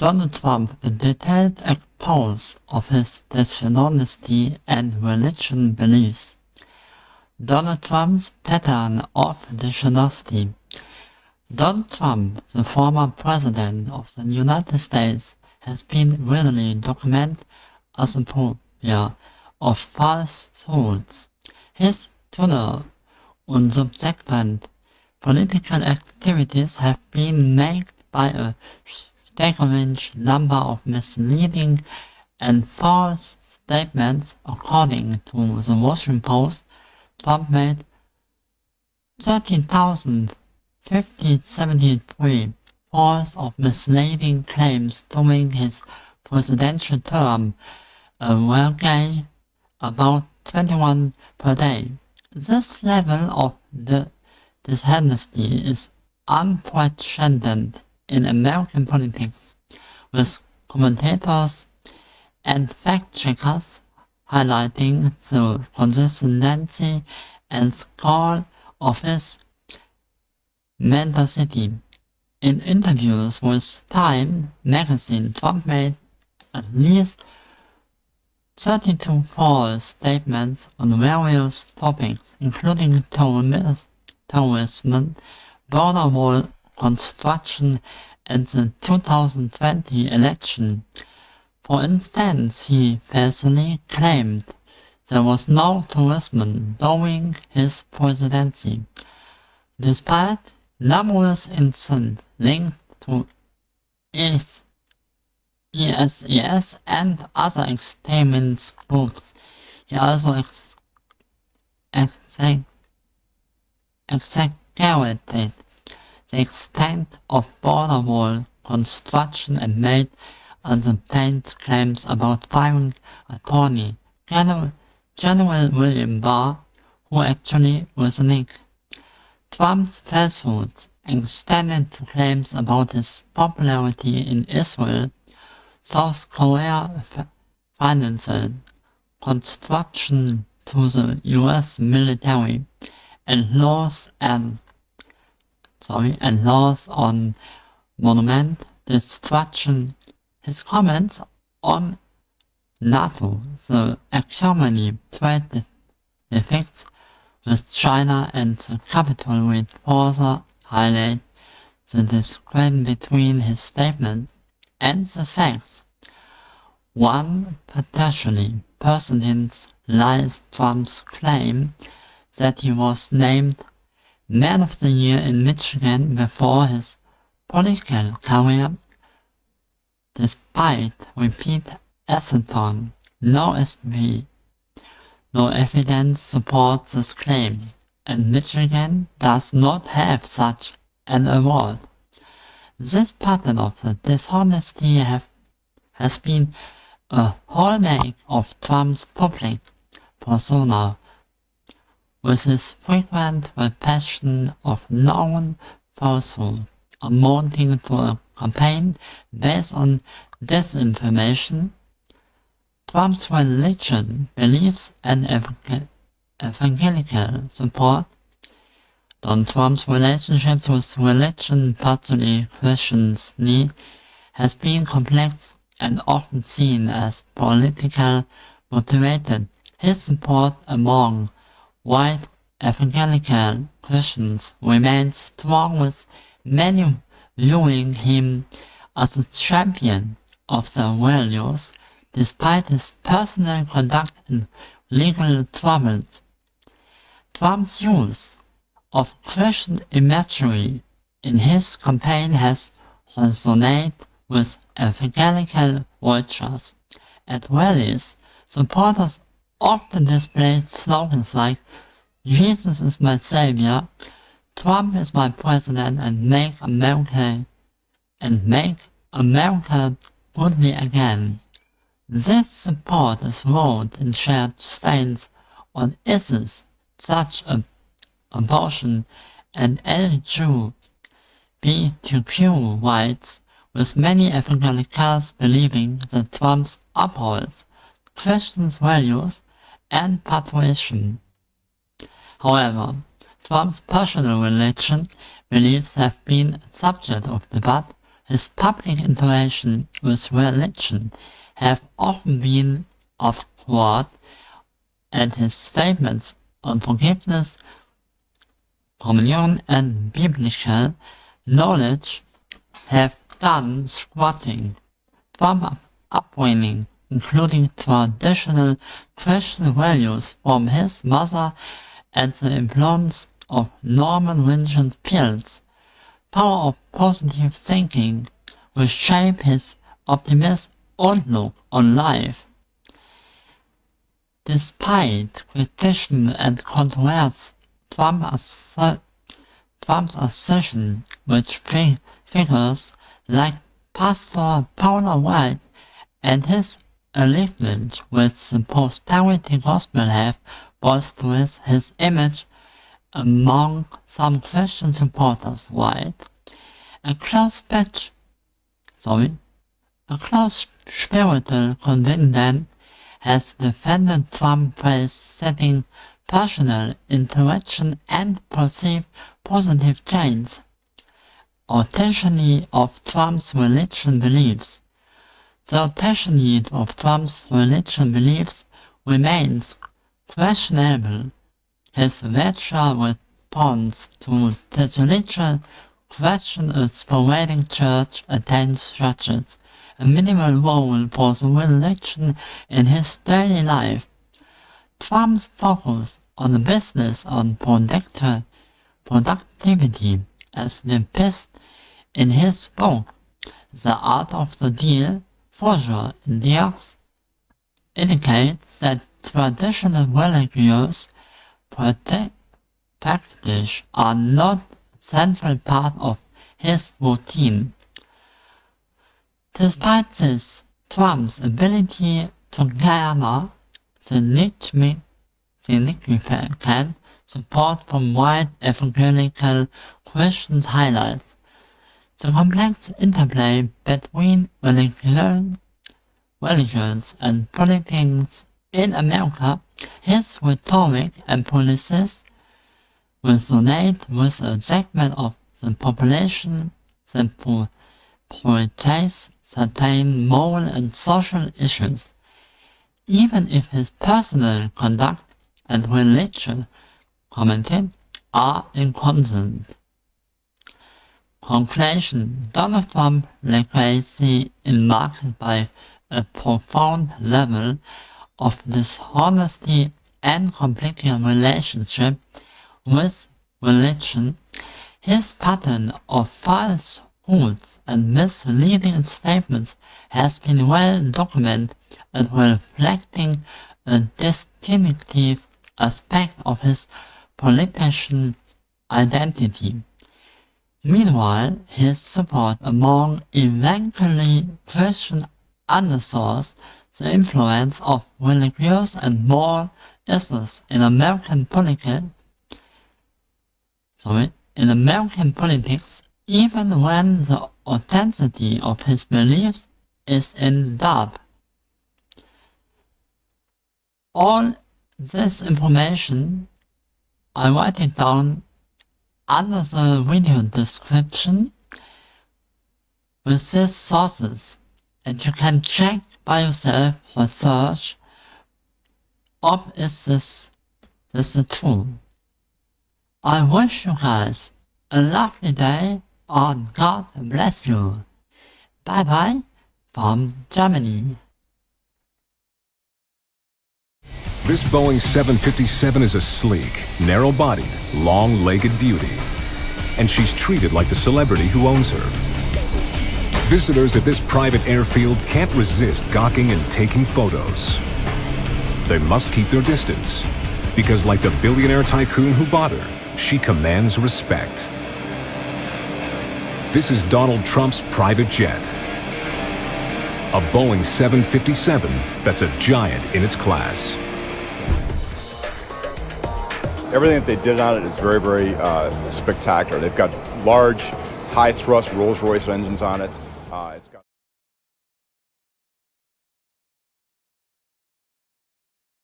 Donald Trump, a detailed expose of his dishonesty and religion beliefs. Donald Trump's pattern of dishonesty. Donald Trump, the former president of the United States, has been widely documented as a purveyor of falsehoods. His Twitter and subsequent political activities have been marked by a staggering number of misleading and false statements. According to the Washington Post, Trump made 13,073 false or misleading claims during his presidential term, averaging about 21 per day. This level of dishonesty is unprecedented in American politics, with commentators and fact-checkers highlighting the consistency and scale of his mendacity. In interviews with Time magazine, Trump made at least 32 false statements on various topics, including terrorism, border wall construction, and the 2020 election. For instance, he falsely claimed there was no terrorism during his presidency, despite numerous incidents linked to ISIS and other extremist groups. He also exaggerated the extent of border wall construction and made unsustained claims about firing Attorney General William Barr, who actually was linked. Trump's falsehoods extended to claims about his popularity in Israel, South Korea, financial construction to the U.S. military, and laws on monument destruction. His comments on NATO, the economy, trade defects with China, and the Capitol will further highlight the discrepancy between his statements and the facts. One potentially personalized Trump's claim that he was named Man of the Year in Michigan before his political career, despite repeat assertion. No evidence supports this claim, and Michigan does not have such an award. This pattern of dishonesty has been a hallmark of Trump's public persona, with his frequent repetition of known falsehoods amounting to a campaign based on disinformation. Trump's religion, beliefs, and evangelical support. Donald Trump's relationships with religion, particularly Christianity, has been complex and often seen as politically motivated. His support among white evangelical Christians remains strong, with many viewing him as a champion of their values, despite his personal conduct and legal troubles. Trump's use of Christian imagery in his campaign has resonated with evangelical voters. At rallies, supporters often displayed slogans like "Jesus is my savior," "Trump is my president," and "Make America goodly again." This support is rooted in shared stands on issues such as abortion and LGBTQ rights, with many evangelicals believing that Trump upholds Christian values and patriotism. However, Trump's personal religion beliefs have been a subject of debate his public interaction with religion have often been off course, and his statements on forgiveness, communion, and biblical knowledge have done squatting. From upbringing, including traditional Christian values from his mother and the influence of Norman Vincent Peale's power of positive thinking, will shape his optimistic outlook on life. Despite criticism and controversy, Trump's assertion, which figures like Pastor Paula White and his alignment with the prosperity gospel have bolstered his image among some Christian supporters. White, a close spiritual contingent, has defended Trump by setting personal interaction and perceived positive change. Authenticity of Trump's religion beliefs. The authenticity of Trump's religion beliefs remains questionable. His virtual response to the religion question is pervading church attendance churches, a minimal role for the religion in his daily life. Trump's focus on the business on productivity, as depicted in his book, The Art of the Deal, further indicates that traditional religious practices are not a central part of his routine. Despite this, Trump's ability to garner significant support from white evangelical Christians highlights the complex interplay between religions and politics in America. His rhetoric and policies resonate with a segment of the population that prioritizes certain moral and social issues, even if his personal conduct and religious commentary are inconsistent. Conclusion: Donald Trump's legacy is marked by a profound level of dishonesty and complicated relationship with religion. His pattern of falsehoods and misleading statements has been well documented and reflecting a distinctive aspect of his politician identity. Meanwhile, his support among eventually Christian underscores the influence of religious and moral issues in American politics, even when the authenticity of his beliefs is in doubt. All this information, I write it down under the video description with these sources, and you can check by yourself for search of is this true. I wish you guys a lovely day and God bless you. Bye bye from Germany. This Boeing 757 is a sleek, narrow-bodied, long-legged beauty. And she's treated like the celebrity who owns her. Visitors at this private airfield can't resist gawking and taking photos. They must keep their distance, because like the billionaire tycoon who bought her, she commands respect. This is Donald Trump's private jet. A Boeing 757 that's a giant in its class. Everything that they did on it is very, very spectacular. They've got large, high-thrust Rolls-Royce engines on it. It's got